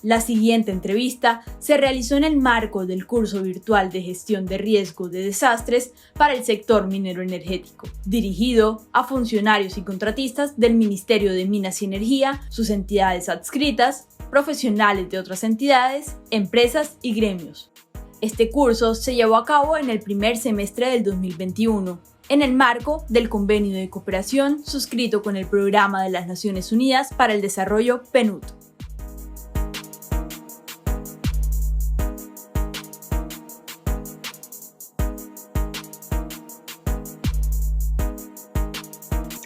La siguiente entrevista se realizó en el marco del curso virtual de gestión de riesgo de desastres para el sector minero energético, dirigido a funcionarios y contratistas del Ministerio de Minas y Energía, sus entidades adscritas, profesionales de otras entidades, empresas y gremios. Este curso se llevó a cabo en el primer semestre del 2021, en el marco del convenio de cooperación suscrito con el Programa de las Naciones Unidas para el Desarrollo PNUD.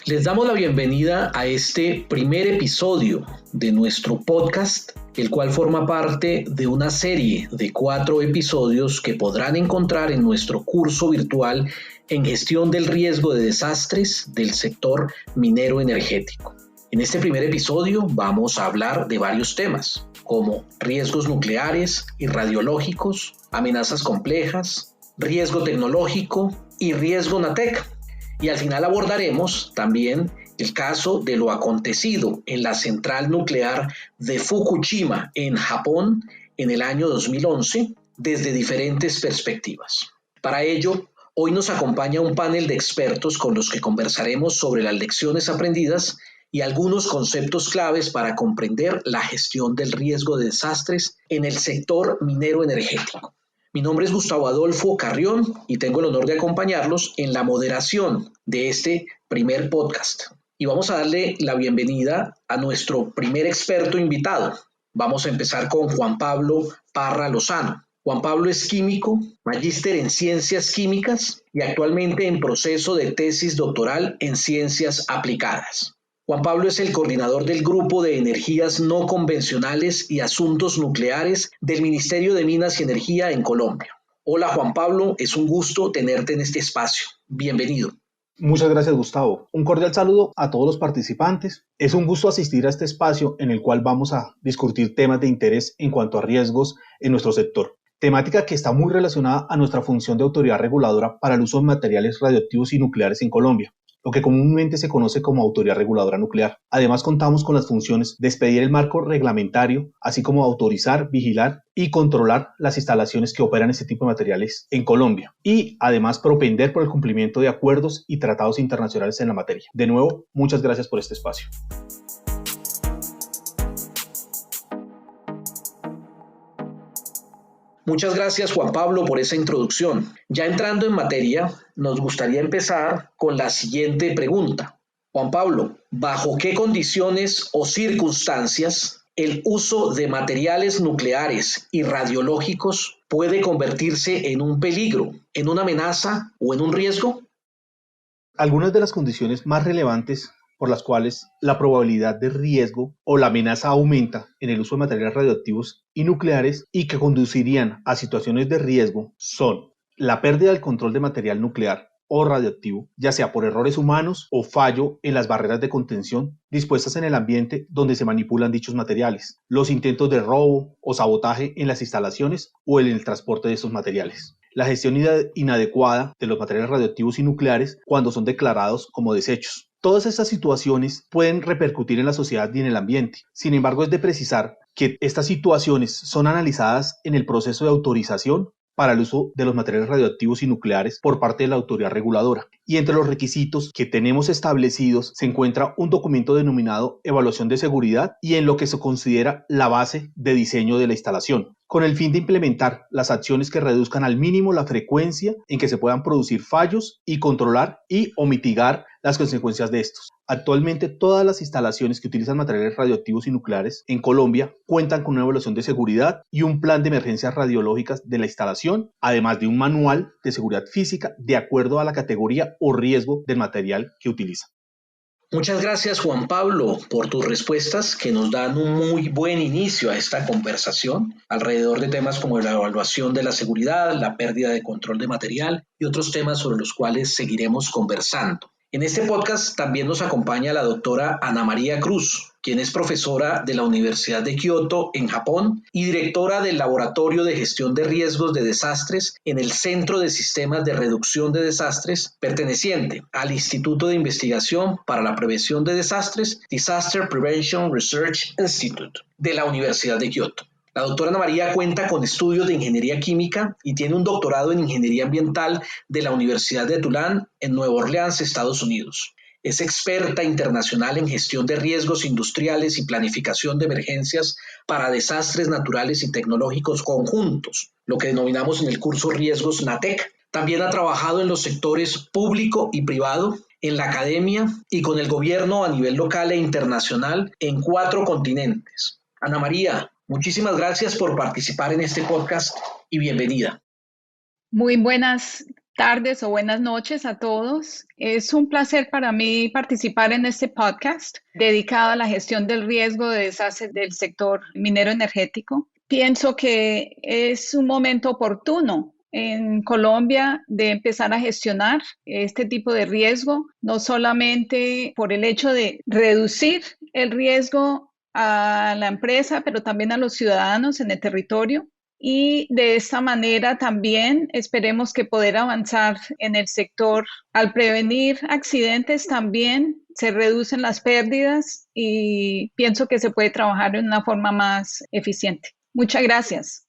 Les damos la bienvenida a este primer episodio de nuestro podcast, el cual forma parte de una serie de 4 episodios que podrán encontrar en nuestro curso virtual en gestión del riesgo de desastres del sector minero energético. En este primer episodio vamos a hablar de varios temas, como riesgos nucleares y radiológicos, amenazas complejas, riesgo tecnológico y riesgo NATEC. Y al final abordaremos también el caso de lo acontecido en la central nuclear de Fukushima en Japón en el año 2011 desde diferentes perspectivas. Para ello, hoy nos acompaña un panel de expertos con los que conversaremos sobre las lecciones aprendidas y algunos conceptos claves para comprender la gestión del riesgo de desastres en el sector minero energético. Mi nombre es Gustavo Adolfo Carrión y tengo el honor de acompañarlos en la moderación de este primer podcast. Y vamos a darle la bienvenida a nuestro primer experto invitado. Vamos a empezar con Juan Pablo Parra Lozano. Juan Pablo es químico, magíster en ciencias químicas y actualmente en proceso de tesis doctoral en ciencias aplicadas. Juan Pablo es el coordinador del Grupo de Energías No Convencionales y Asuntos Nucleares del Ministerio de Minas y Energía en Colombia. Hola Juan Pablo, es un gusto tenerte en este espacio. Bienvenido. Muchas gracias, Gustavo. Un cordial saludo a todos los participantes. Es un gusto asistir a este espacio en el cual vamos a discutir temas de interés en cuanto a riesgos en nuestro sector. Temática que está muy relacionada a nuestra función de autoridad reguladora para el uso de materiales radioactivos y nucleares en Colombia, lo que comúnmente se conoce como Autoridad Reguladora Nuclear. Además, contamos con las funciones de expedir el marco reglamentario, así como autorizar, vigilar y controlar las instalaciones que operan este tipo de materiales en Colombia. Y además, propender por el cumplimiento de acuerdos y tratados internacionales en la materia. De nuevo, muchas gracias por este espacio. Muchas gracias Juan Pablo por esa introducción. Ya entrando en materia, nos gustaría empezar con la siguiente pregunta. Juan Pablo, ¿bajo qué condiciones o circunstancias el uso de materiales nucleares y radiológicos puede convertirse en un peligro, en una amenaza o en un riesgo? Algunas de las condiciones más relevantes por las cuales la probabilidad de riesgo o la amenaza aumenta en el uso de materiales radioactivos y nucleares y que conducirían a situaciones de riesgo son la pérdida del control de material nuclear o radioactivo, ya sea por errores humanos o fallo en las barreras de contención dispuestas en el ambiente donde se manipulan dichos materiales, los intentos de robo o sabotaje en las instalaciones o en el transporte de estos materiales, la gestión inadecuada de los materiales radioactivos y nucleares cuando son declarados como desechos. Todas estas situaciones pueden repercutir en la sociedad y en el ambiente. Sin embargo, es de precisar que estas situaciones son analizadas en el proceso de autorización para el uso de los materiales radioactivos y nucleares por parte de la autoridad reguladora. Y entre los requisitos que tenemos establecidos se encuentra un documento denominado Evaluación de Seguridad y en lo que se considera la base de diseño de la instalación, con el fin de implementar las acciones que reduzcan al mínimo la frecuencia en que se puedan producir fallos y controlar o mitigar las consecuencias de estos. Actualmente todas las instalaciones que utilizan materiales radioactivos y nucleares en Colombia cuentan con una evaluación de seguridad y un plan de emergencias radiológicas de la instalación, además de un manual de seguridad física de acuerdo a la categoría o riesgo del material que utilizan. Muchas gracias Juan Pablo por tus respuestas que nos dan un muy buen inicio a esta conversación alrededor de temas como la evaluación de la seguridad, la pérdida de control de material y otros temas sobre los cuales seguiremos conversando. En este podcast también nos acompaña la doctora Ana María Cruz, quien es profesora de la Universidad de Kioto en Japón y directora del Laboratorio de Gestión de Riesgos de Desastres en el Centro de Sistemas de Reducción de Desastres, perteneciente al Instituto de Investigación para la Prevención de Desastres, Disaster Prevention Research Institute, de la Universidad de Kioto. La doctora Ana María cuenta con estudios de ingeniería química y tiene un doctorado en ingeniería ambiental de la Universidad de Tulane en Nueva Orleans, Estados Unidos. Es experta internacional en gestión de riesgos industriales y planificación de emergencias para desastres naturales y tecnológicos conjuntos, lo que denominamos en el curso Riesgos NATEC. También ha trabajado en los sectores público y privado, en la academia y con el gobierno a nivel local e internacional en 4 continentes. Ana María, muchísimas gracias por participar en este podcast y bienvenida. Muy buenas tardes o buenas noches a todos. Es un placer para mí participar en este podcast dedicado a la gestión del riesgo de desastres del sector minero energético. Pienso que es un momento oportuno en Colombia de empezar a gestionar este tipo de riesgo, no solamente por el hecho de reducir el riesgo a la empresa, pero también a los ciudadanos en el territorio. Y de esta manera también esperemos que poder avanzar en el sector. Al prevenir accidentes también se reducen las pérdidas y pienso que se puede trabajar de una forma más eficiente. Muchas gracias.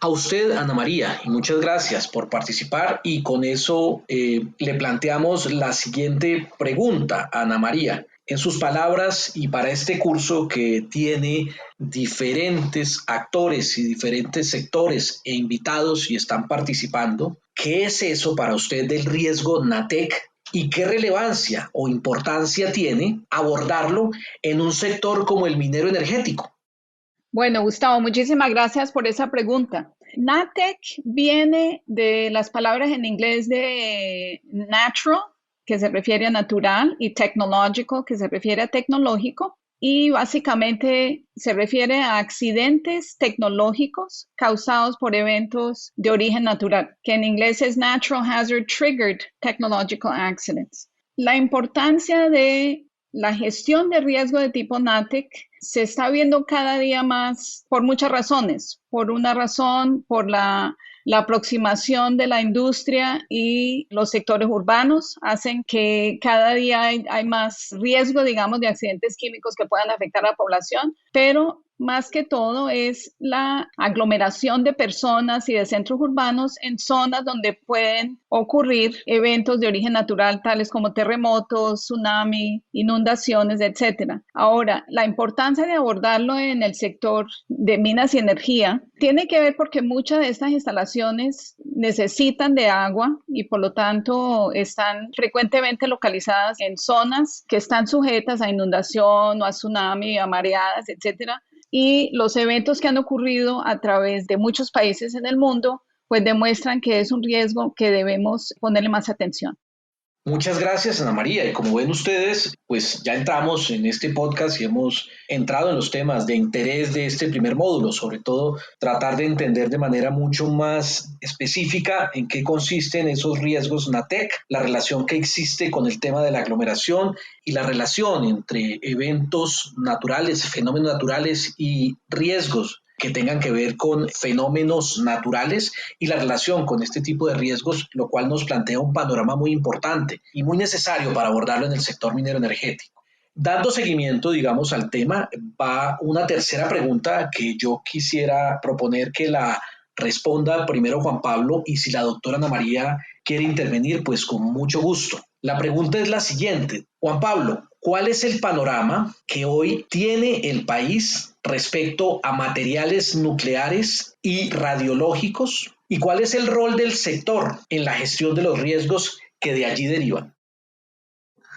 A usted, Ana María, y muchas gracias por participar, y con eso le planteamos la siguiente pregunta a Ana María. En sus palabras, y para este curso que tiene diferentes actores y diferentes sectores e invitados y están participando, ¿qué es eso para usted del riesgo NATEC y qué relevancia o importancia tiene abordarlo en un sector como el minero energético? Bueno, Gustavo, muchísimas gracias por esa pregunta. NATEC viene de las palabras en inglés de natural, que se refiere a natural, y technological, que se refiere a tecnológico, y básicamente se refiere a accidentes tecnológicos causados por eventos de origen natural, que en inglés es Natural Hazard Triggered Technological Accidents. La importancia de la gestión de riesgo de tipo NATEC se está viendo cada día más por muchas razones. Por una razón, por la aproximación de la industria y los sectores urbanos hacen que cada día hay más riesgo, digamos, de accidentes químicos que puedan afectar a la población, pero más que todo es la aglomeración de personas y de centros urbanos en zonas donde pueden ocurrir eventos de origen natural, tales como terremotos, tsunami, inundaciones, etc. Ahora, la importancia de abordarlo en el sector de minas y energía tiene que ver porque muchas de estas instalaciones necesitan de agua y por lo tanto están frecuentemente localizadas en zonas que están sujetas a inundación o a tsunami, a mareadas, etc. Y los eventos que han ocurrido a través de muchos países en el mundo, pues demuestran que es un riesgo que debemos ponerle más atención. Muchas gracias, Ana María. Y como ven ustedes, pues ya entramos en este podcast y hemos entrado en los temas de interés de este primer módulo, sobre todo tratar de entender de manera mucho más específica en qué consisten esos riesgos NATEC, la relación que existe con el tema de la aglomeración y la relación entre eventos naturales, fenómenos naturales y riesgos que tengan que ver con fenómenos naturales y la relación con este tipo de riesgos, lo cual nos plantea un panorama muy importante y muy necesario para abordarlo en el sector minero energético. Dando seguimiento, digamos, al tema, va una tercera pregunta que yo quisiera proponer que la responda primero Juan Pablo, y si la doctora Ana María quiere intervenir, pues con mucho gusto. La pregunta es la siguiente. Juan Pablo, ¿cuál es el panorama que hoy tiene el país respecto a materiales nucleares y radiológicos? ¿Y cuál es el rol del sector en la gestión de los riesgos que de allí derivan?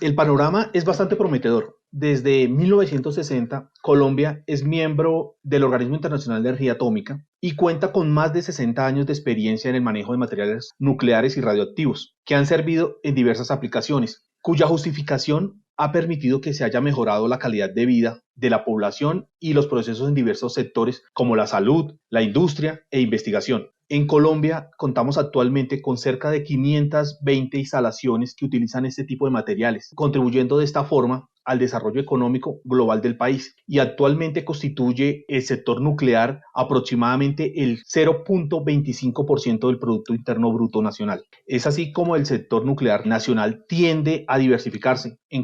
El panorama es bastante prometedor. Desde 1960, Colombia es miembro del Organismo Internacional de Energía Atómica y cuenta con más de 60 años de experiencia en el manejo de materiales nucleares y radioactivos, que han servido en diversas aplicaciones, cuya justificación ha permitido que se haya mejorado la calidad de vida de la población y los procesos en diversos sectores como la salud, la industria e investigación. En Colombia contamos actualmente con cerca de 520 instalaciones que utilizan este tipo de materiales, contribuyendo de esta forma al desarrollo económico global del país, y actualmente constituye el sector nuclear aproximadamente el 0.25% del Producto Interno Bruto Nacional. Es así como el sector nuclear nacional tiende a diversificarse en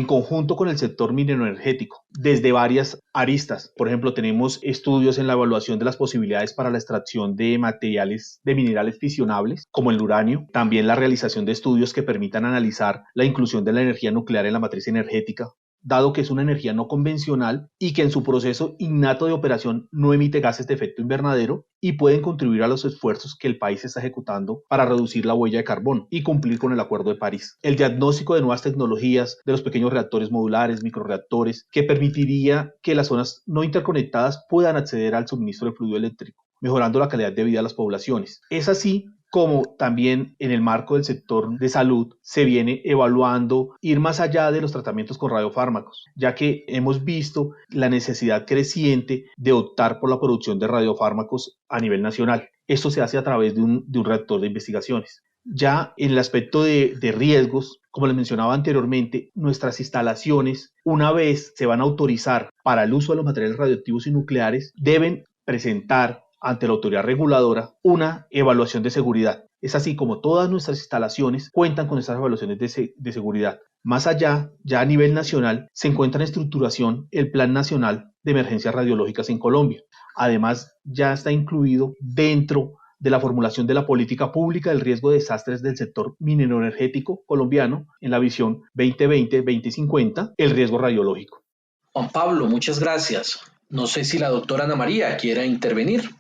conjunto con el sector minero-energético, desde varias aristas. Por ejemplo, tenemos estudios en la evaluación de las posibilidades para la extracción de materiales de minerales fisionables, como el uranio, también la realización de estudios que permitan analizar la inclusión de la energía nuclear en la matriz energética, dado que es una energía no convencional y que en su proceso innato de operación no emite gases de efecto invernadero y pueden contribuir a los esfuerzos que el país está ejecutando para reducir la huella de carbono y cumplir con el Acuerdo de París. El diagnóstico de nuevas tecnologías, de los pequeños reactores modulares, microreactores, que permitiría que las zonas no interconectadas puedan acceder al suministro de fluido eléctrico, mejorando la calidad de vida de las poblaciones. Es así como también en el marco del sector de salud se viene evaluando ir más allá de los tratamientos con radiofármacos, ya que hemos visto la necesidad creciente de optar por la producción de radiofármacos a nivel nacional. Esto se hace a través de un reactor de investigaciones. Ya en el aspecto de riesgos, como les mencionaba anteriormente, nuestras instalaciones, una vez se van a autorizar para el uso de los materiales radioactivos y nucleares, deben presentar ante la autoridad reguladora una evaluación de seguridad. Es así como todas nuestras instalaciones cuentan con estas evaluaciones de seguridad. Más allá, ya a nivel nacional, se encuentra en estructuración el Plan Nacional de Emergencias Radiológicas en Colombia. Además, ya está incluido dentro de la formulación de la política pública del riesgo de desastres del sector minero-energético colombiano en la visión 2020-2050, el riesgo radiológico. Juan Pablo, muchas gracias. No sé si la doctora Ana María quiera intervenir.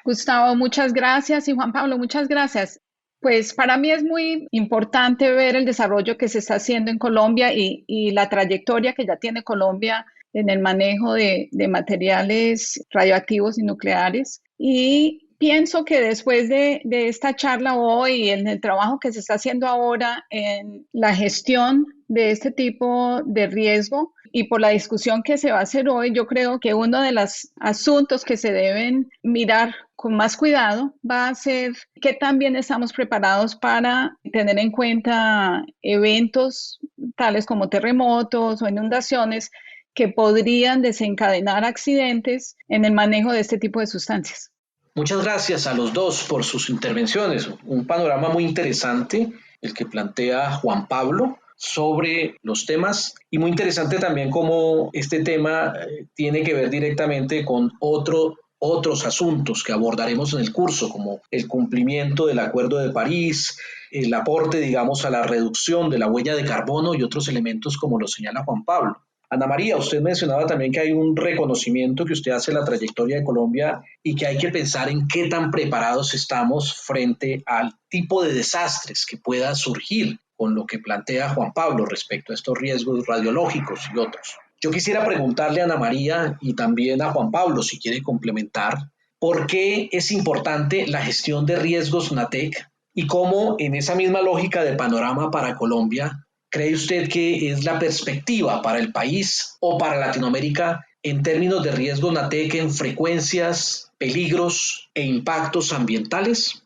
Gustavo, muchas gracias, y Juan Pablo, muchas gracias. Pues para mí es muy importante ver el desarrollo que se está haciendo en Colombia y la trayectoria que ya tiene Colombia en el manejo de materiales radioactivos y nucleares. Y pienso que después de esta charla hoy y en el trabajo que se está haciendo ahora en la gestión de este tipo de riesgo y por la discusión que se va a hacer hoy, yo creo que uno de los asuntos que se deben mirar con más cuidado va a ser qué tan bien estamos preparados para tener en cuenta eventos tales como terremotos o inundaciones que podrían desencadenar accidentes en el manejo de este tipo de sustancias. Muchas gracias a los dos por sus intervenciones. Un panorama muy interesante el que plantea Juan Pablo sobre los temas, y muy interesante también cómo este tema tiene que ver directamente con otros asuntos que abordaremos en el curso, como el cumplimiento del Acuerdo de París, el aporte, digamos, a la reducción de la huella de carbono y otros elementos como lo señala Juan Pablo. Ana María, usted mencionaba también que hay un reconocimiento que usted hace de la trayectoria de Colombia y que hay que pensar en qué tan preparados estamos frente al tipo de desastres que pueda surgir con lo que plantea Juan Pablo respecto a estos riesgos radiológicos y otros. Yo quisiera preguntarle a Ana María y también a Juan Pablo, si quiere complementar, ¿por qué es importante la gestión de riesgos NATEC y cómo en esa misma lógica de panorama para Colombia cree usted que es la perspectiva para el país o para Latinoamérica en términos de riesgos NATEC en frecuencias, peligros e impactos ambientales?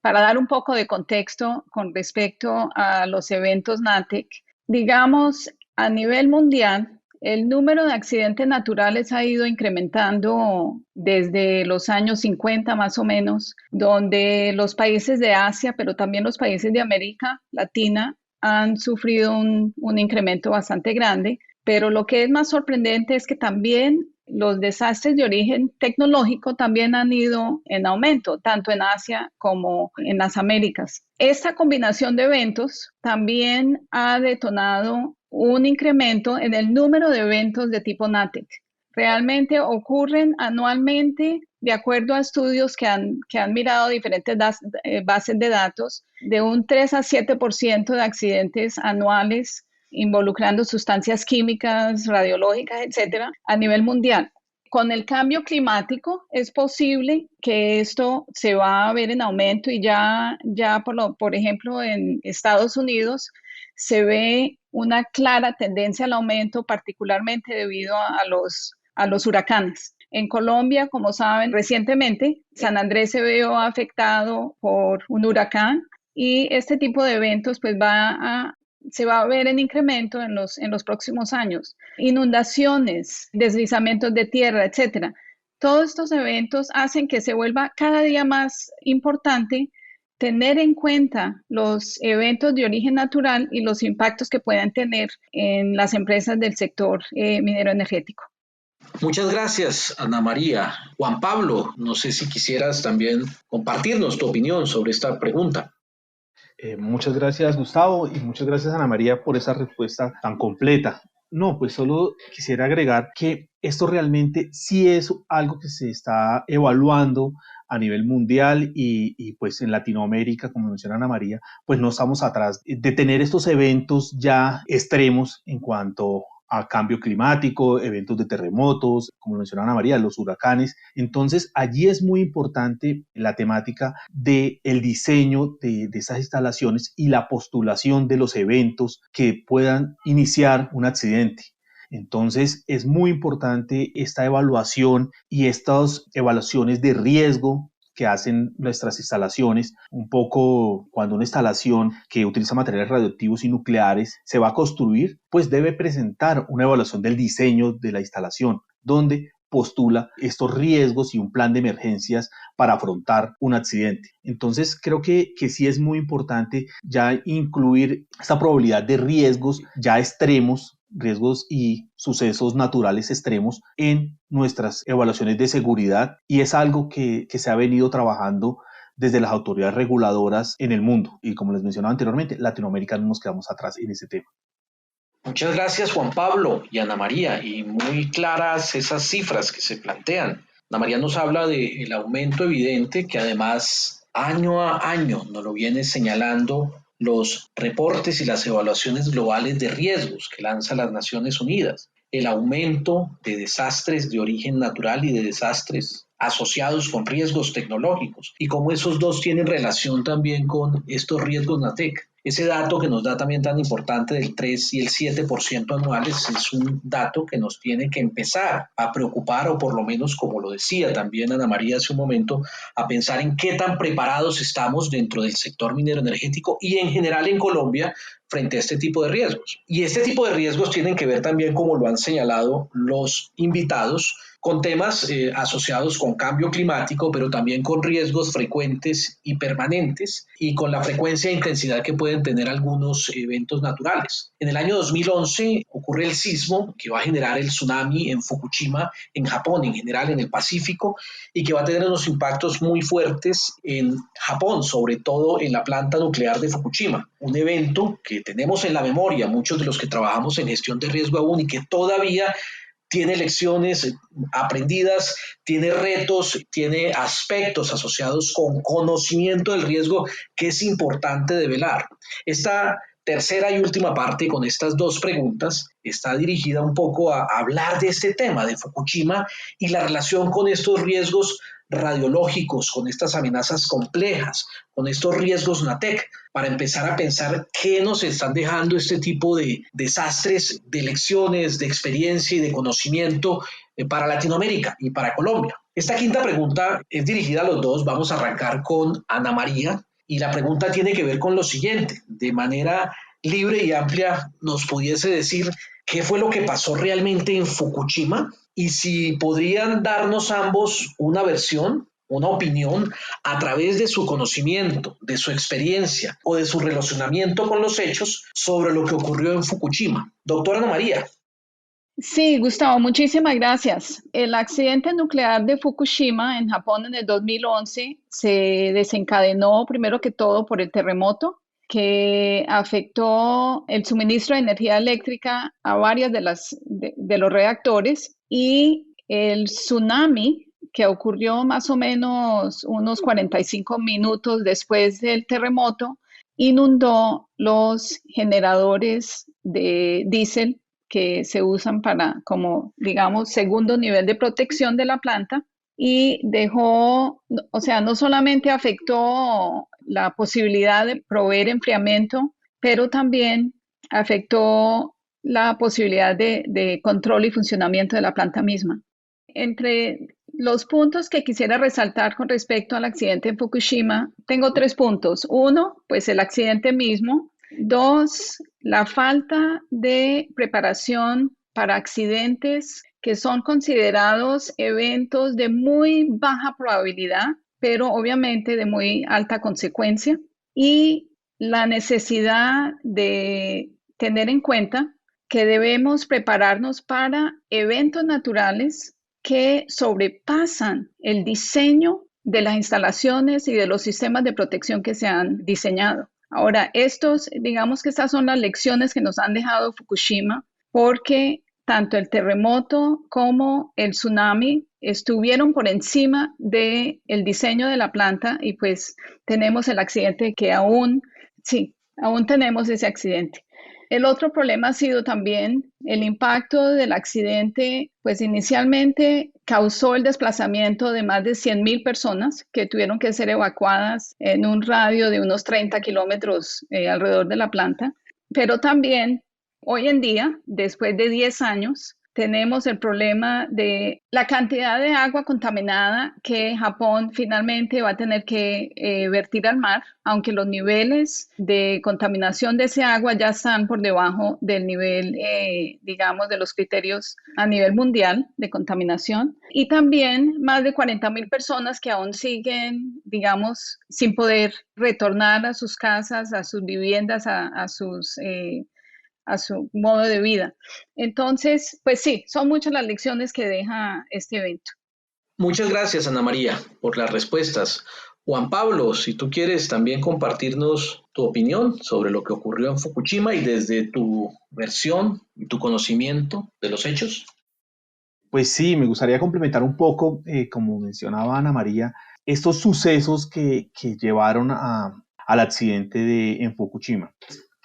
Para dar un poco de contexto con respecto a los eventos NATEC, digamos, a nivel mundial, el número de accidentes naturales ha ido incrementando desde los años 50 más o menos, donde los países de Asia, pero también los países de América Latina, han sufrido un incremento bastante grande. Pero lo que es más sorprendente es que también los desastres de origen tecnológico también han ido en aumento, tanto en Asia como en las Américas. Esta combinación de eventos también ha detonado un incremento en el número de eventos de tipo NATEC. Realmente ocurren anualmente, de acuerdo a estudios que han mirado diferentes bases de datos, de un 3 a 7% de accidentes anuales involucrando sustancias químicas, radiológicas, etcétera, a nivel mundial. Con el cambio climático es posible que esto se va a ver en aumento y ya por ejemplo, en Estados Unidos se ve una clara tendencia al aumento, particularmente debido a los huracanes. En Colombia, como saben, recientemente San Andrés se vio afectado por un huracán y este tipo de eventos pues se va a ver en incremento en los próximos años. Inundaciones, deslizamientos de tierra, etcétera. Todos estos eventos hacen que se vuelva cada día más importante tener en cuenta los eventos de origen natural y los impactos que puedan tener en las empresas del sector minero energético. Muchas gracias, Ana María. Juan Pablo, no sé si quisieras también compartirnos tu opinión sobre esta pregunta. Muchas gracias, Gustavo, y muchas gracias, Ana María, por esa respuesta tan completa. No, pues solo quisiera agregar que esto realmente sí es algo que se está evaluando a nivel mundial y pues en Latinoamérica, como menciona Ana María, pues no estamos atrás de tener estos eventos ya extremos en cuanto a cambio climático, eventos de terremotos, como menciona Ana María, los huracanes. Entonces, allí es muy importante la temática del diseño de esas instalaciones y la postulación de los eventos que puedan iniciar un accidente. Entonces, es muy importante esta evaluación y estas evaluaciones de riesgo que hacen nuestras instalaciones, un poco cuando una instalación que utiliza materiales radioactivos y nucleares se va a construir, pues debe presentar una evaluación del diseño de la instalación, donde postula estos riesgos y un plan de emergencias para afrontar un accidente. Entonces, creo que sí es muy importante ya incluir esta probabilidad de riesgos ya extremos, riesgos y sucesos naturales extremos en nuestras evaluaciones de seguridad, y es algo que se ha venido trabajando desde las autoridades reguladoras en el mundo, y como les mencionaba anteriormente, Latinoamérica no nos quedamos atrás en ese tema. Muchas gracias, Juan Pablo y Ana María, y muy claras esas cifras que se plantean. Ana María nos habla del aumento evidente que además año a año nos lo viene señalando los reportes y las evaluaciones globales de riesgos que lanza las Naciones Unidas. El aumento de desastres de origen natural y de desastres asociados con riesgos tecnológicos y cómo esos dos tienen relación también con estos riesgos NATEC. Ese dato que nos da también tan importante del 3 y el 7% anuales es un dato que nos tiene que empezar a preocupar, o por lo menos, como lo decía también Ana María hace un momento, a pensar en qué tan preparados estamos dentro del sector minero energético y en general en Colombia frente a este tipo de riesgos. Y este tipo de riesgos tienen que ver también, como lo han señalado los invitados, con temas asociados con cambio climático, pero también con riesgos frecuentes y permanentes y con la frecuencia e intensidad que pueden tener algunos eventos naturales. En el año 2011 ocurre el sismo que va a generar el tsunami en Fukushima, en Japón, en general en el Pacífico, y que va a tener unos impactos muy fuertes en Japón, sobre todo en la planta nuclear de Fukushima. Un evento que tenemos en la memoria muchos de los que trabajamos en gestión de riesgo aún y que todavía tiene lecciones aprendidas, tiene retos, tiene aspectos asociados con conocimiento del riesgo que es importante develar. Esta tercera y última parte, con estas dos preguntas, está dirigida un poco a hablar de este tema de Fukushima y la relación con estos riesgos radiológicos, con estas amenazas complejas, con estos riesgos NATEC, para empezar a pensar qué nos están dejando este tipo de desastres, de lecciones, de experiencia y de conocimiento para Latinoamérica y para Colombia. Esta quinta pregunta es dirigida a los dos. Vamos a arrancar con Ana María y la pregunta tiene que ver con lo siguiente. De manera libre y amplia, ¿nos pudiese decir qué fue lo que pasó realmente en Fukushima? Y si podrían darnos ambos una versión, una opinión a través de su conocimiento, de su experiencia o de su relacionamiento con los hechos sobre lo que ocurrió en Fukushima. Doctora Ana María. Sí, Gustavo, muchísimas gracias. El accidente nuclear de Fukushima en Japón en el 2011 se desencadenó primero que todo por el terremoto que afectó el suministro de energía eléctrica a varias de los reactores, y el tsunami que ocurrió más o menos unos 45 minutos después del terremoto inundó los generadores de diésel que se usan para, como digamos, segundo nivel de protección de la planta, y dejó, o sea, no solamente afectó la posibilidad de proveer enfriamiento, pero también afectó la posibilidad de control y funcionamiento de la planta misma. entre los puntos que quisiera resaltar con respecto al accidente en Fukushima, tengo 3 puntos. 1, pues el accidente mismo. 2, la falta de preparación para accidentes que son considerados eventos de muy baja probabilidad, pero obviamente de muy alta consecuencia. Y la necesidad de tener en cuenta que debemos prepararnos para eventos naturales que sobrepasan el diseño de las instalaciones y de los sistemas de protección que se han diseñado. Ahora, digamos que estas son las lecciones que nos han dejado Fukushima, porque tanto el terremoto como el tsunami estuvieron por encima del diseño de la planta y pues tenemos el accidente que aún tenemos ese accidente. El otro problema ha sido también el impacto del accidente, pues inicialmente causó el desplazamiento de más de 100,000 personas que tuvieron que ser evacuadas en un radio de unos 30 kilómetros alrededor de la planta, pero también hoy en día, después de 10 años, tenemos el problema de la cantidad de agua contaminada que Japón finalmente va a tener que vertir al mar, aunque los niveles de contaminación de ese agua ya están por debajo del nivel, digamos, de los criterios a nivel mundial de contaminación. Y también más de 40,000 personas que aún siguen, digamos, sin poder retornar a sus casas, a sus viviendas, a su modo de vida. Entonces, pues sí, son muchas las lecciones que deja este evento. Muchas gracias, Ana María, por las respuestas. Juan Pablo, si tú quieres también compartirnos tu opinión sobre lo que ocurrió en Fukushima y desde tu versión y tu conocimiento de los hechos. Pues sí, me gustaría complementar un poco, como mencionaba Ana María, estos sucesos que llevaron al accidente en Fukushima.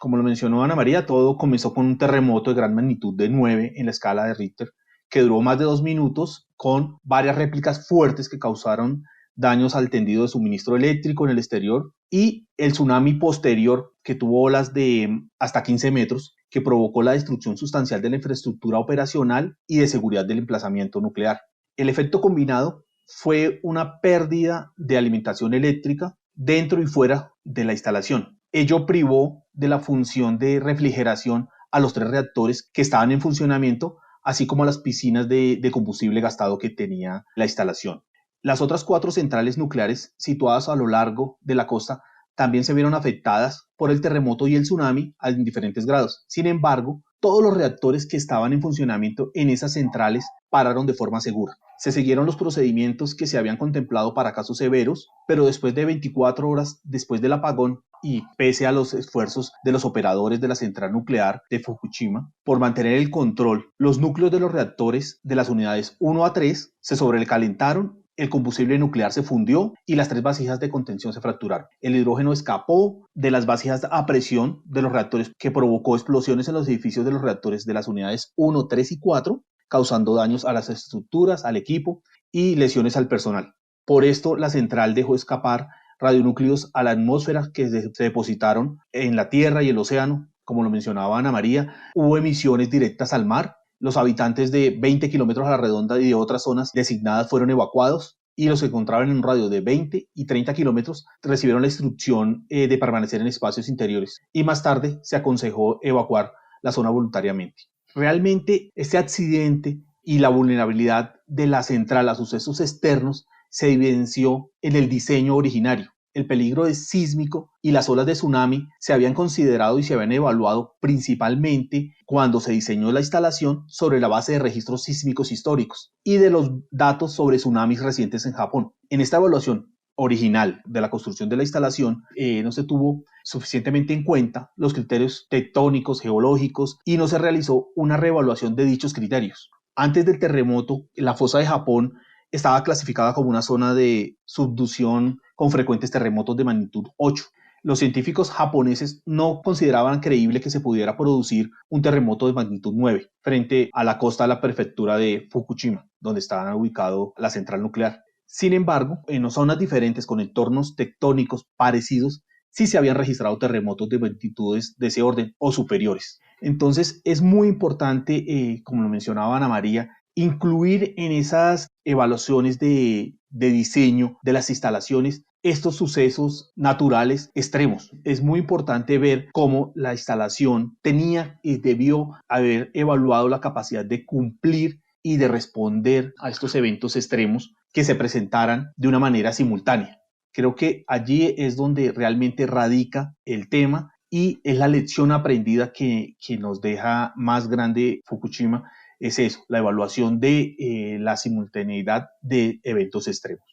Como lo mencionó Ana María, todo comenzó con un terremoto de gran magnitud de 9 en la escala de Richter, que duró más de 2 minutos, con varias réplicas fuertes que causaron daños al tendido de suministro eléctrico en el exterior, y el tsunami posterior, que tuvo olas de hasta 15 metros, que provocó la destrucción sustancial de la infraestructura operacional y de seguridad del emplazamiento nuclear. El efecto combinado fue una pérdida de alimentación eléctrica dentro y fuera de la instalación. Ello privó de la función de refrigeración a los 3 reactores que estaban en funcionamiento, así como a las piscinas de combustible gastado que tenía la instalación. Las otras 4 centrales nucleares situadas a lo largo de la costa también se vieron afectadas por el terremoto y el tsunami en diferentes grados. Sin embargo, todos los reactores que estaban en funcionamiento en esas centrales pararon de forma segura. Se siguieron los procedimientos que se habían contemplado para casos severos, pero después de 24 horas después del apagón y pese a los esfuerzos de los operadores de la central nuclear de Fukushima por mantener el control, los núcleos de los reactores de las unidades 1 a 3 se sobrecalentaron, el combustible nuclear se fundió y las 3 vasijas de contención se fracturaron. El hidrógeno escapó de las vasijas a presión de los reactores, que provocó explosiones en los edificios de los reactores de las unidades 1, 3 y 4, causando daños a las estructuras, al equipo y lesiones al personal. Por esto, la central dejó escapar radionúcleos a la atmósfera que se depositaron en la tierra y el océano. Como lo mencionaba Ana María, hubo emisiones directas al mar. Los habitantes de 20 kilómetros a la redonda y de otras zonas designadas fueron evacuados, y los que encontraban en un radio de 20 y 30 kilómetros recibieron la instrucción de permanecer en espacios interiores, y más tarde se aconsejó evacuar la zona voluntariamente. Realmente este accidente y la vulnerabilidad de la central a sucesos externos se evidenció en el diseño originario. El peligro sísmico y las olas de tsunami se habían considerado y se habían evaluado principalmente cuando se diseñó la instalación sobre la base de registros sísmicos históricos y de los datos sobre tsunamis recientes en Japón. En esta evaluación original de la construcción de la instalación no se tuvo suficientemente en cuenta los criterios tectónicos, geológicos, y no se realizó una reevaluación de dichos criterios. Antes del terremoto, la fosa de Japón estaba clasificada como una zona de subducción con frecuentes terremotos de magnitud 8. Los científicos japoneses no consideraban creíble que se pudiera producir un terremoto de magnitud 9 frente a la costa de la prefectura de Fukushima, donde estaba ubicado la central nuclear. Sin embargo, en zonas diferentes con entornos tectónicos parecidos, sí se habían registrado terremotos de magnitudes de ese orden o superiores. Entonces, es muy importante, como lo mencionaba Ana María, incluir en esas evaluaciones de diseño de las instalaciones estos sucesos naturales extremos. Es muy importante ver cómo la instalación tenía y debió haber evaluado la capacidad de cumplir y de responder a estos eventos extremos que se presentaran de una manera simultánea. Creo que allí es donde realmente radica el tema y es la lección aprendida que nos deja más grande Fukushima, es eso, la evaluación de la simultaneidad de eventos extremos.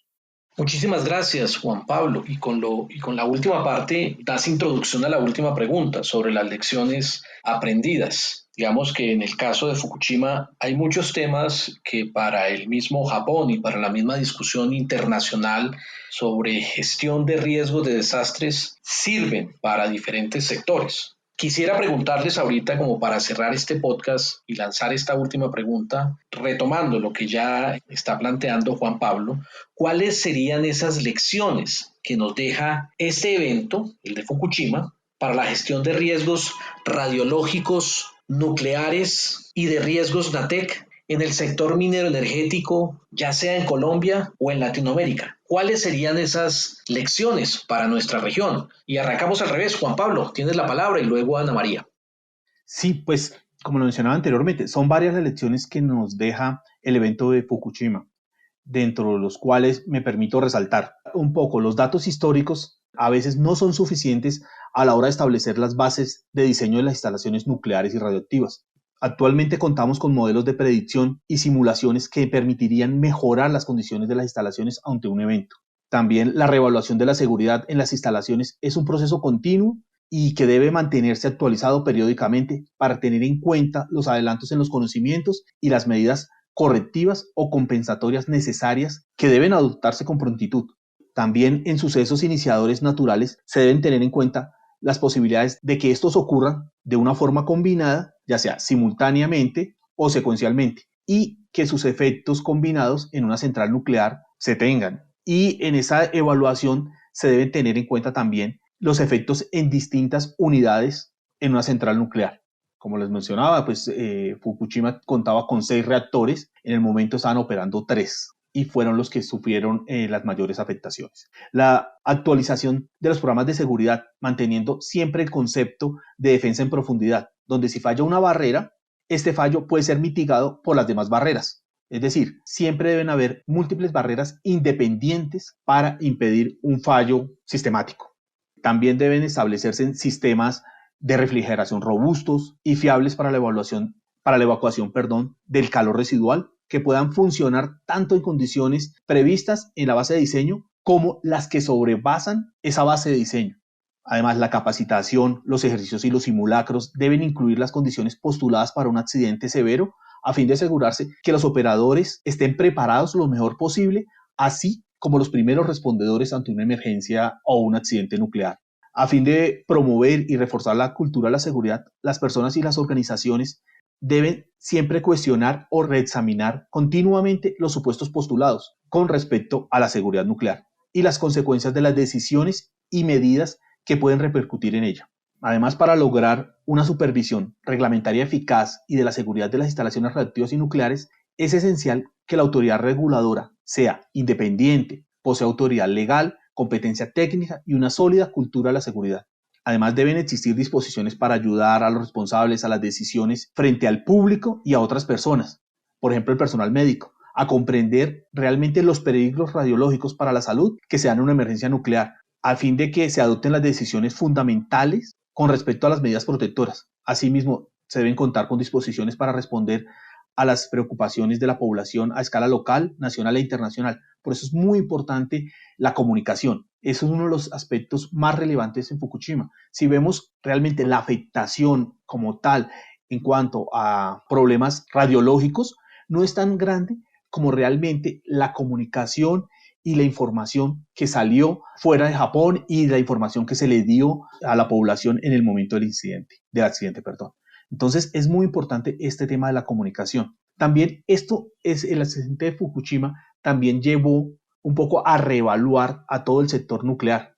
Muchísimas gracias, Juan Pablo. Y con la última parte, das introducción a la última pregunta sobre las lecciones aprendidas. Digamos que en el caso de Fukushima hay muchos temas que para el mismo Japón y para la misma discusión internacional sobre gestión de riesgos de desastres sirven para diferentes sectores. Quisiera preguntarles ahorita, como para cerrar este podcast y lanzar esta última pregunta, retomando lo que ya está planteando Juan Pablo, ¿cuáles serían esas lecciones que nos deja este evento, el de Fukushima, para la gestión de riesgos radiológicos, nucleares y de riesgos NATEC en el sector minero energético, ya sea en Colombia o en Latinoamérica? ¿Cuáles serían esas lecciones para nuestra región? Y arrancamos al revés. Juan Pablo, tienes la palabra y luego Ana María. Sí, pues como lo mencionaba anteriormente, son varias las lecciones que nos deja el evento de Fukushima, dentro de los cuales me permito resaltar un poco. Los datos históricos a veces no son suficientes a la hora de establecer las bases de diseño de las instalaciones nucleares y radioactivas. Actualmente contamos con modelos de predicción y simulaciones que permitirían mejorar las condiciones de las instalaciones ante un evento. También la reevaluación de la seguridad en las instalaciones es un proceso continuo y que debe mantenerse actualizado periódicamente para tener en cuenta los adelantos en los conocimientos y las medidas correctivas o compensatorias necesarias que deben adoptarse con prontitud. También en sucesos iniciadores naturales se deben tener en cuenta las posibilidades de que estos ocurran de una forma combinada, ya sea simultáneamente o secuencialmente, y que sus efectos combinados en una central nuclear se tengan. Y en esa evaluación se deben tener en cuenta también los efectos en distintas unidades en una central nuclear. Como les mencionaba, pues Fukushima contaba con 6 reactores, en el momento estaban operando 3 y fueron los que sufrieron las mayores afectaciones. La actualización de los programas de seguridad, manteniendo siempre el concepto de defensa en profundidad, donde si falla una barrera, este fallo puede ser mitigado por las demás barreras. Es decir, siempre deben haber múltiples barreras independientes para impedir un fallo sistemático. También deben establecerse sistemas de refrigeración robustos y fiables para la evacuación del calor residual, que puedan funcionar tanto en condiciones previstas en la base de diseño como las que sobrepasan esa base de diseño. Además, la capacitación, los ejercicios y los simulacros deben incluir las condiciones postuladas para un accidente severo a fin de asegurarse que los operadores estén preparados lo mejor posible, así como los primeros respondedores ante una emergencia o un accidente nuclear. A fin de promover y reforzar la cultura de la seguridad, las personas y las organizaciones deben siempre cuestionar o reexaminar continuamente los supuestos postulados con respecto a la seguridad nuclear y las consecuencias de las decisiones y medidas que pueden repercutir en ella. Además, para lograr una supervisión reglamentaria eficaz y de la seguridad de las instalaciones radioactivas y nucleares, es esencial que la autoridad reguladora sea independiente, posea autoridad legal, competencia técnica y una sólida cultura de la seguridad. Además, deben existir disposiciones para ayudar a los responsables a las decisiones frente al público y a otras personas, por ejemplo el personal médico, a comprender realmente los peligros radiológicos para la salud que se dan en una emergencia nuclear, a fin de que se adopten las decisiones fundamentales con respecto a las medidas protectoras. Asimismo, se deben contar con disposiciones para responder a las preocupaciones de la población a escala local, nacional e internacional. Por eso es muy importante la comunicación. Eso es uno de los aspectos más relevantes en Fukushima. Si vemos realmente la afectación como tal en cuanto a problemas radiológicos, no es tan grande como realmente la comunicación y la información que salió fuera de Japón y la información que se le dio a la población en el momento del accidente. Entonces es muy importante este tema de la comunicación. También el accidente de Fukushima también llevó un poco a reevaluar a todo el sector nuclear.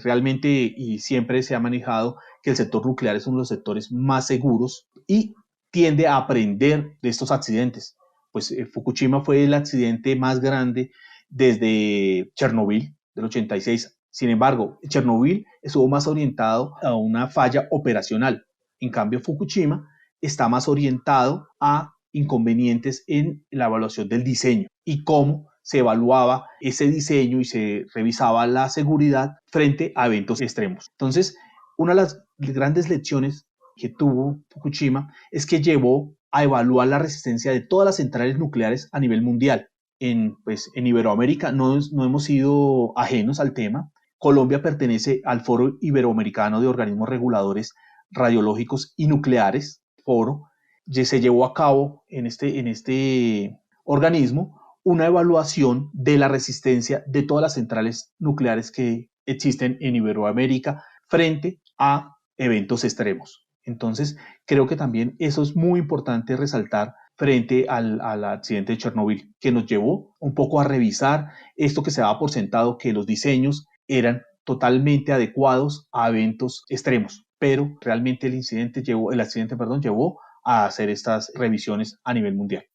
Realmente y siempre se ha manejado que el sector nuclear es uno de los sectores más seguros y tiende a aprender de estos accidentes. Fukushima fue el accidente más grande desde Chernobyl del 86. Sin embargo, Chernobyl estuvo más orientado a una falla operacional. En cambio, Fukushima está más orientado a inconvenientes en la evaluación del diseño y cómo se evaluaba ese diseño y se revisaba la seguridad frente a eventos extremos. Entonces, una de las grandes lecciones que tuvo Fukushima es que llevó a evaluar la resistencia de todas las centrales nucleares a nivel mundial. En Iberoamérica no hemos sido ajenos al tema. Colombia pertenece al Foro Iberoamericano de Organismos Reguladores Radiológicos y Nucleares, foro. Se llevó a cabo en este organismo una evaluación de la resistencia de todas las centrales nucleares que existen en Iberoamérica frente a eventos extremos. Entonces, creo que también eso es muy importante resaltar frente al accidente de Chernobyl, que nos llevó un poco a revisar esto que se daba por sentado, que los diseños eran totalmente adecuados a eventos extremos, pero realmente el accidente llevó a hacer estas revisiones a nivel mundial.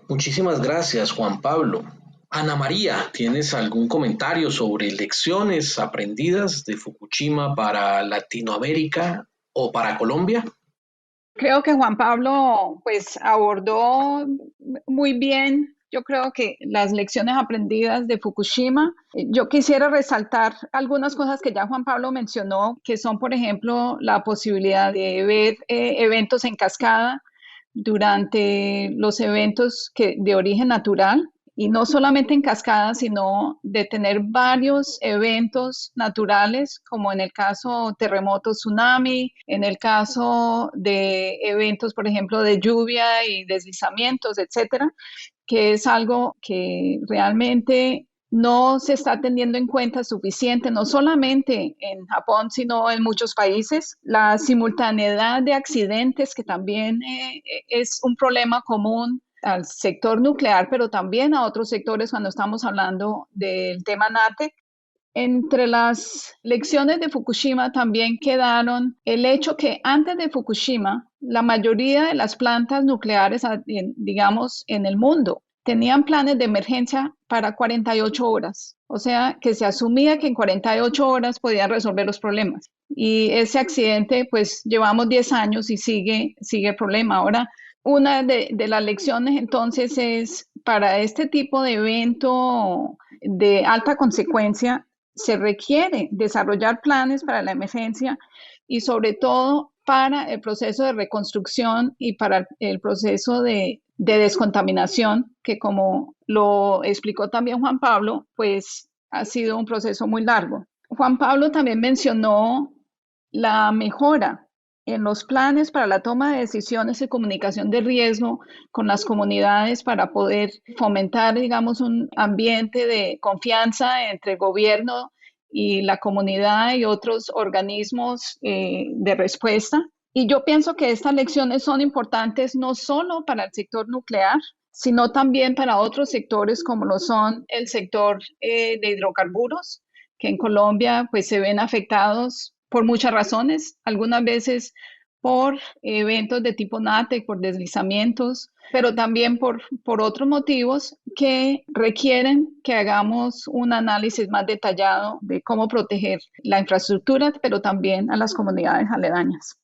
Muchísimas gracias, Juan Pablo. Ana María, ¿tienes algún comentario sobre lecciones aprendidas de Fukushima para Latinoamérica o para Colombia? Creo que Juan Pablo abordó muy bien, yo creo que las lecciones aprendidas de Fukushima. Yo quisiera resaltar algunas cosas que ya Juan Pablo mencionó, que son, por ejemplo, la posibilidad de ver eventos en cascada durante los eventos de origen natural, y no solamente en cascada, sino de tener varios eventos naturales, como en el caso terremotos, tsunami, en el caso de eventos, por ejemplo, de lluvia y deslizamientos, etcétera, que es algo que realmente no se está teniendo en cuenta suficiente, no solamente en Japón, sino en muchos países. La simultaneidad de accidentes, que también es un problema común al sector nuclear, pero también a otros sectores cuando estamos hablando del tema NATEC. Entre las lecciones de Fukushima también quedaron el hecho que antes de Fukushima, la mayoría de las plantas nucleares, digamos, en el mundo, tenían planes de emergencia para 48 horas. O sea, que se asumía que en 48 horas podían resolver los problemas. Y ese accidente, llevamos 10 años y sigue el problema. Ahora, una de las lecciones entonces es, para este tipo de evento de alta consecuencia, se requiere desarrollar planes para la emergencia y sobre todo para el proceso de reconstrucción y para el proceso de descontaminación, que como lo explicó también Juan Pablo, ha sido un proceso muy largo. Juan Pablo también mencionó la mejora en los planes para la toma de decisiones y comunicación de riesgo con las comunidades para poder fomentar, digamos, un ambiente de confianza entre el gobierno y la comunidad y otros organismos de respuesta. Y yo pienso que estas lecciones son importantes no solo para el sector nuclear, sino también para otros sectores como lo son el sector de hidrocarburos, que en Colombia se ven afectados por muchas razones, algunas veces por eventos de tipo NATEC, por deslizamientos, pero también por otros motivos que requieren que hagamos un análisis más detallado de cómo proteger la infraestructura, pero también a las comunidades aledañas.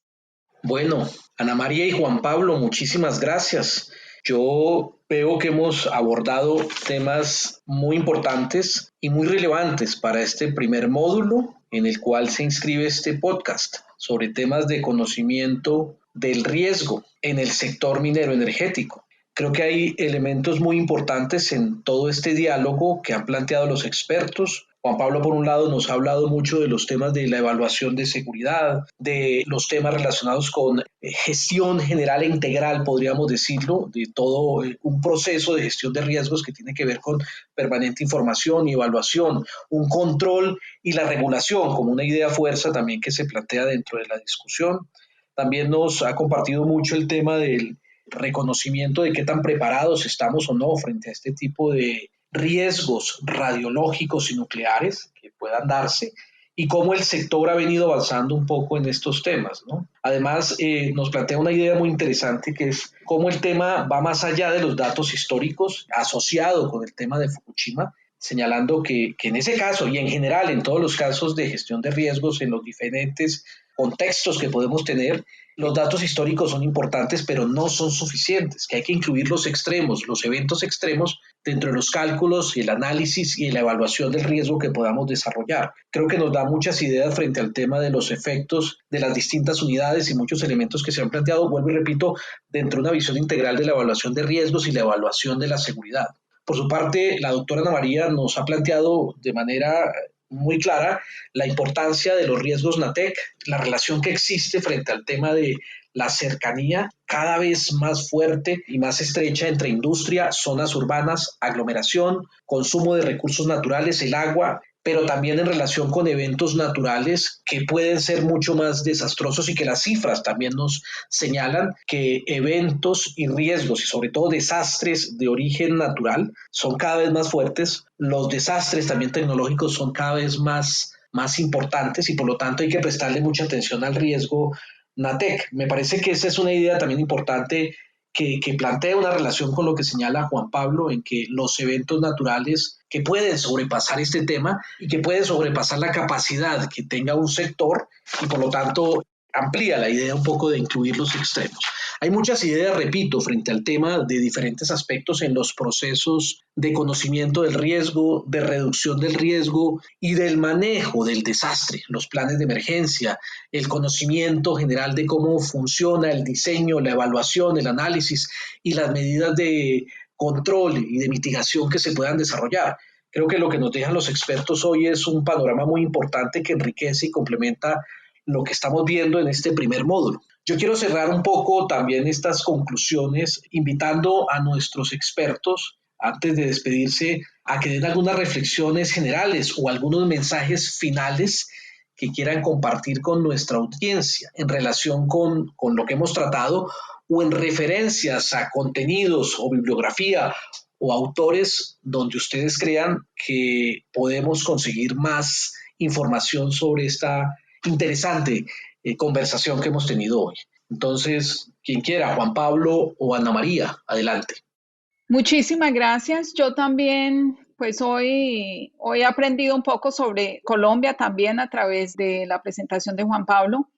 Bueno, Ana María y Juan Pablo, muchísimas gracias. Yo veo que hemos abordado temas muy importantes y muy relevantes para este primer módulo en el cual se inscribe este podcast sobre temas de conocimiento del riesgo en el sector minero energético. Creo que hay elementos muy importantes en todo este diálogo que han planteado los expertos. Juan Pablo, por un lado, nos ha hablado mucho de los temas de la evaluación de seguridad, de los temas relacionados con gestión general e integral, podríamos decirlo, de todo un proceso de gestión de riesgos que tiene que ver con permanente información y evaluación, un control y la regulación como una idea fuerza también que se plantea dentro de la discusión. También nos ha compartido mucho el tema del reconocimiento de qué tan preparados estamos o no frente a este tipo de riesgos radiológicos y nucleares que puedan darse y cómo el sector ha venido avanzando un poco en estos temas, ¿no? Además, nos plantea una idea muy interesante que es cómo el tema va más allá de los datos históricos asociado con el tema de Fukushima, señalando que en ese caso y en general en todos los casos de gestión de riesgos en los diferentes contextos que podemos tener, los datos históricos son importantes, pero no son suficientes, que hay que incluir los extremos, los eventos extremos dentro de los cálculos y el análisis y la evaluación del riesgo que podamos desarrollar. Creo que nos da muchas ideas frente al tema de los efectos de las distintas unidades y muchos elementos que se han planteado, vuelvo y repito, dentro de una visión integral de la evaluación de riesgos y la evaluación de la seguridad. Por su parte, la doctora Ana María nos ha planteado de manera muy clara la importancia de los riesgos NATEC, la relación que existe frente al tema de la cercanía cada vez más fuerte y más estrecha entre industria, zonas urbanas, aglomeración, consumo de recursos naturales, el agua, pero también en relación con eventos naturales que pueden ser mucho más desastrosos y que las cifras también nos señalan que eventos y riesgos y sobre todo desastres de origen natural son cada vez más fuertes. Los desastres también tecnológicos son cada vez más importantes y por lo tanto hay que prestarle mucha atención al riesgo NATEC. Me parece que esa es una idea también importante que plantea una relación con lo que señala Juan Pablo, en que los eventos naturales que pueden sobrepasar este tema y que pueden sobrepasar la capacidad que tenga un sector y por lo tanto amplía la idea un poco de incluir los extremos. Hay muchas ideas, repito, frente al tema de diferentes aspectos en los procesos de conocimiento del riesgo, de reducción del riesgo y del manejo del desastre, los planes de emergencia, el conocimiento general de cómo funciona el diseño, la evaluación, el análisis y las medidas de control y de mitigación que se puedan desarrollar. Creo que lo que nos dejan los expertos hoy es un panorama muy importante que enriquece y complementa lo que estamos viendo en este primer módulo. Yo quiero cerrar un poco también estas conclusiones invitando a nuestros expertos, antes de despedirse, a que den algunas reflexiones generales o algunos mensajes finales que quieran compartir con nuestra audiencia en relación con lo que hemos tratado o en referencias a contenidos o bibliografía o autores donde ustedes crean que podemos conseguir más información sobre esta interesante conversación que hemos tenido hoy. Entonces, quien quiera, Juan Pablo o Ana María, adelante. Muchísimas gracias. Yo también, pues hoy he aprendido un poco sobre Colombia también a través de la presentación de Juan Pablo.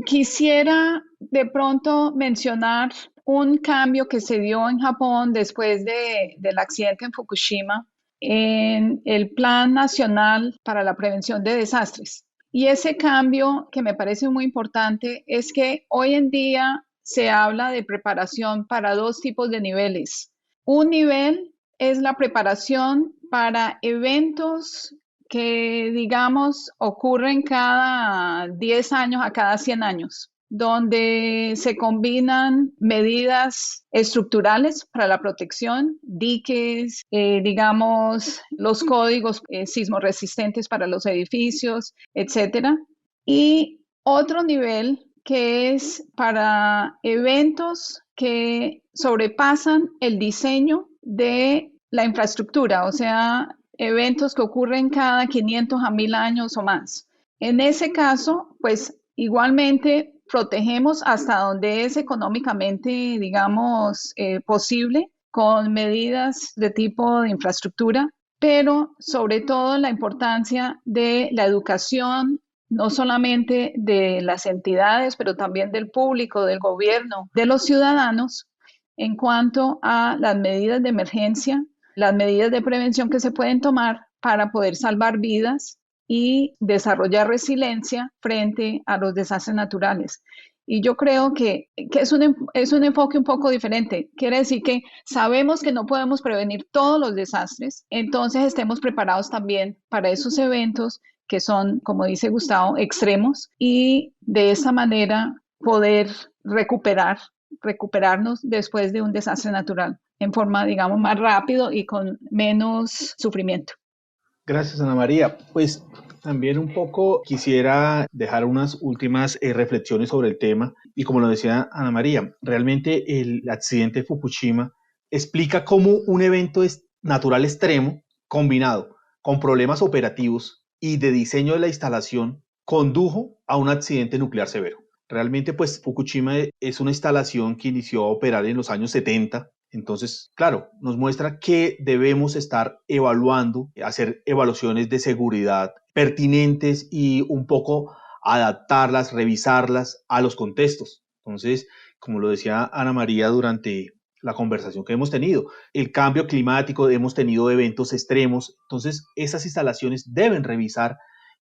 Quisiera de pronto mencionar un cambio que se dio en Japón después del accidente en Fukushima en el Plan Nacional para la Prevención de Desastres. Y ese cambio que me parece muy importante es que hoy en día se habla de preparación para dos tipos de niveles. Un nivel es la preparación para eventos que, digamos, ocurren cada 10 años a cada 100 años, donde se combinan medidas estructurales para la protección, diques, digamos, los códigos sismoresistentes para los edificios, etcétera. Y otro nivel que es para eventos que sobrepasan el diseño de la infraestructura, o sea, eventos que ocurren cada 500 a 1000 años o más. En ese caso, pues igualmente protegemos hasta donde es económicamente, digamos, posible con medidas de tipo de infraestructura, pero sobre todo la importancia de la educación, no solamente de las entidades, pero también del público, del gobierno, de los ciudadanos, en cuanto a las medidas de emergencia, las medidas de prevención que se pueden tomar para poder salvar vidas y desarrollar resiliencia frente a los desastres naturales. Y yo creo que es un enfoque un poco diferente. Quiere decir que sabemos que no podemos prevenir todos los desastres, entonces estemos preparados también para esos eventos que son, como dice Gustavo, extremos y de esta manera poder recuperarnos después de un desastre natural en forma, digamos, más rápido y con menos sufrimiento. Gracias, Ana María. Pues también un poco quisiera dejar unas últimas reflexiones sobre el tema y como lo decía Ana María, realmente el accidente de Fukushima explica cómo un evento natural extremo combinado con problemas operativos y de diseño de la instalación condujo a un accidente nuclear severo. Realmente, pues Fukushima es una instalación que inició a operar en los años 70. Entonces, claro, nos muestra que debemos estar evaluando, hacer evaluaciones de seguridad pertinentes y un poco adaptarlas, revisarlas a los contextos. Entonces, como lo decía Ana María durante la conversación que hemos tenido, el cambio climático, hemos tenido eventos extremos, entonces esas instalaciones deben revisar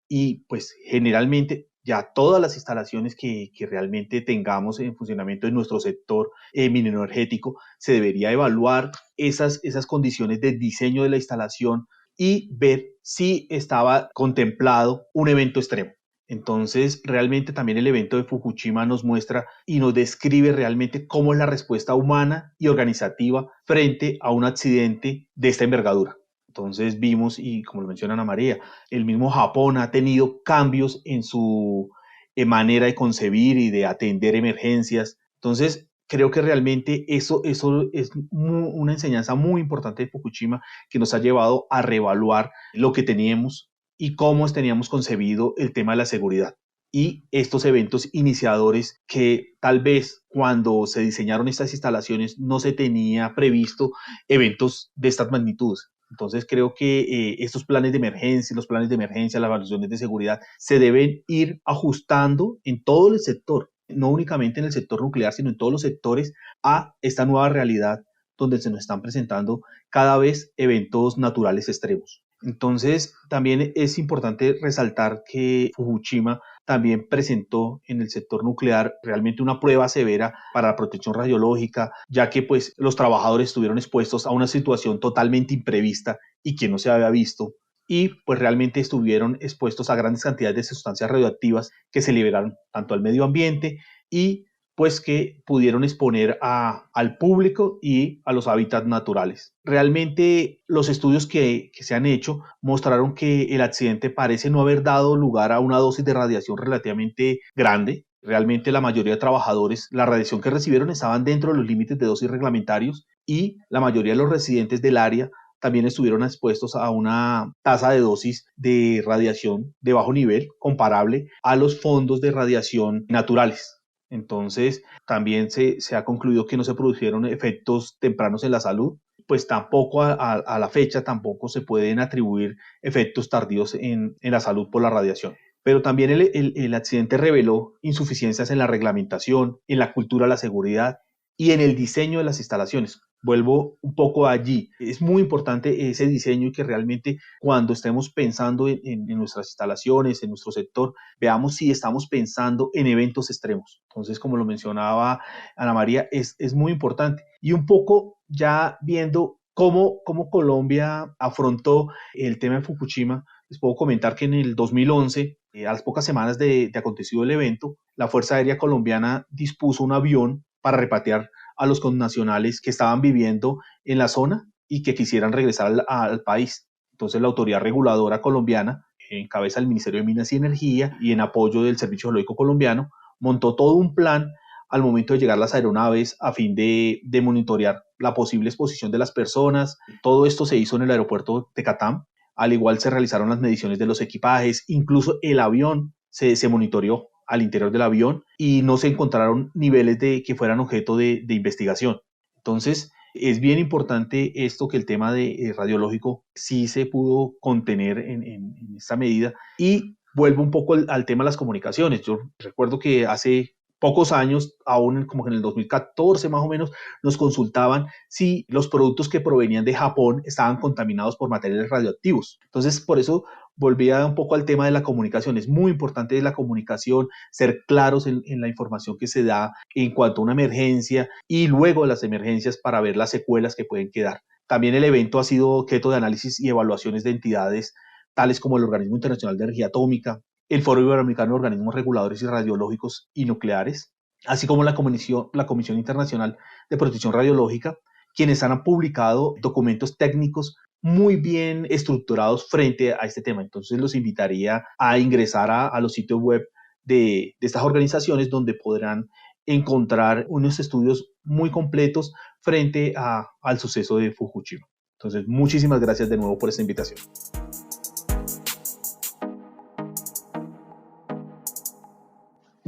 y pues generalmente ya todas las instalaciones que realmente tengamos en funcionamiento en nuestro sector minero energético, se debería evaluar esas condiciones de diseño de la instalación y ver si estaba contemplado un evento extremo. Entonces, realmente también el evento de Fukushima nos muestra y nos describe realmente cómo es la respuesta humana y organizativa frente a un accidente de esta envergadura. Entonces vimos, y como lo menciona Ana María, el mismo Japón ha tenido cambios en su manera de concebir y de atender emergencias. Entonces, creo que realmente eso es una enseñanza muy importante de Fukushima que nos ha llevado a reevaluar lo que teníamos y cómo teníamos concebido el tema de la seguridad. Y estos eventos iniciadores que tal vez cuando se diseñaron estas instalaciones no se tenía previsto eventos de estas magnitudes. Entonces creo que estos planes de emergencia, los planes de emergencia, las evaluaciones de seguridad se deben ir ajustando en todo el sector, no únicamente en el sector nuclear, sino en todos los sectores a esta nueva realidad donde se nos están presentando cada vez eventos naturales extremos. Entonces también es importante resaltar que Fukushima también presentó en el sector nuclear realmente una prueba severa para la protección radiológica, ya que pues los trabajadores estuvieron expuestos a una situación totalmente imprevista y que no se había visto, y pues realmente estuvieron expuestos a grandes cantidades de sustancias radioactivas que se liberaron tanto al medio ambiente y pues que pudieron exponer al público y a los hábitats naturales. Realmente los estudios que se han hecho mostraron que el accidente parece no haber dado lugar a una dosis de radiación relativamente grande. Realmente la mayoría de trabajadores, la radiación que recibieron estaban dentro de los límites de dosis reglamentarios y la mayoría de los residentes del área también estuvieron expuestos a una tasa de dosis de radiación de bajo nivel comparable a los fondos de radiación naturales. Entonces, también se ha concluido que no se produjeron efectos tempranos en la salud, pues tampoco a la fecha tampoco se pueden atribuir efectos tardíos en la salud por la radiación. Pero también el accidente reveló insuficiencias en la reglamentación, en la cultura de la seguridad y en el diseño de las instalaciones. Vuelvo un poco allí. Es muy importante ese diseño y que realmente cuando estemos pensando en nuestras instalaciones, en nuestro sector, veamos si estamos pensando en eventos extremos. Entonces, como lo mencionaba Ana María, es muy importante. Y un poco ya viendo cómo Colombia afrontó el tema de Fukushima, les puedo comentar que en el 2011, a las pocas semanas de acontecido el evento, la Fuerza Aérea Colombiana dispuso un avión para repatriar a los connacionales que estaban viviendo en la zona y que quisieran regresar al país. Entonces la autoridad reguladora colombiana, en cabeza del Ministerio de Minas y Energía y en apoyo del Servicio Geológico Colombiano, montó todo un plan al momento de llegar las aeronaves a fin de monitorear la posible exposición de las personas. Todo esto se hizo en el aeropuerto de Catam. Al igual se realizaron las mediciones de los equipajes, incluso el avión se monitoreó al interior del avión y no se encontraron niveles que fueran objeto de investigación. Entonces, es bien importante esto, que el tema de radiológico sí se pudo contener en esta medida. Y vuelvo un poco al tema de las comunicaciones. Yo recuerdo que hace pocos años, aún como en el 2014 más o menos, nos consultaban si los productos que provenían de Japón estaban contaminados por materiales radioactivos. Entonces, por eso volvía un poco al tema de la comunicación. Es muy importante la comunicación, ser claros en la información que se da en cuanto a una emergencia y luego de las emergencias para ver las secuelas que pueden quedar. También el evento ha sido objeto de análisis y evaluaciones de entidades tales como el Organismo Internacional de Energía Atómica, el Foro Iberoamericano de Organismos Reguladores y Radiológicos y Nucleares, así como la Comisión Internacional de Protección Radiológica, quienes han publicado documentos técnicos muy bien estructurados frente a este tema. Entonces los invitaría a ingresar a los sitios web de estas organizaciones, donde podrán encontrar unos estudios muy completos frente al suceso de Fukushima. Entonces, muchísimas gracias de nuevo por esta invitación.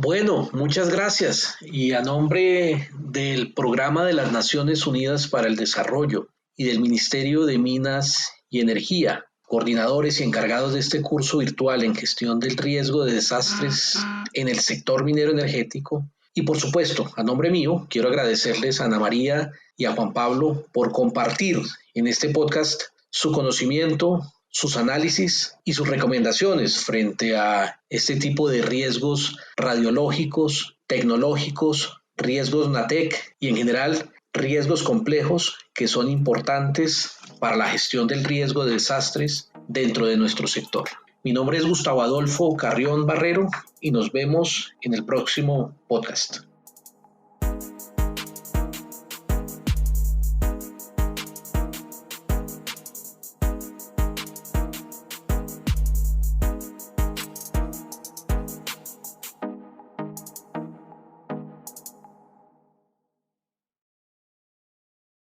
Bueno, muchas gracias. Y a nombre del Programa de las Naciones Unidas para el Desarrollo y del Ministerio de Minas y Energía, coordinadores y encargados de este curso virtual en gestión del riesgo de desastres en el sector minero energético, y por supuesto, a nombre mío, quiero agradecerles a Ana María y a Juan Pablo por compartir en este podcast su conocimiento, sus análisis y sus recomendaciones frente a este tipo de riesgos radiológicos, tecnológicos, riesgos NATEC y en general riesgos complejos que son importantes para la gestión del riesgo de desastres dentro de nuestro sector. Mi nombre es Gustavo Adolfo Carrión Barrero y nos vemos en el próximo podcast.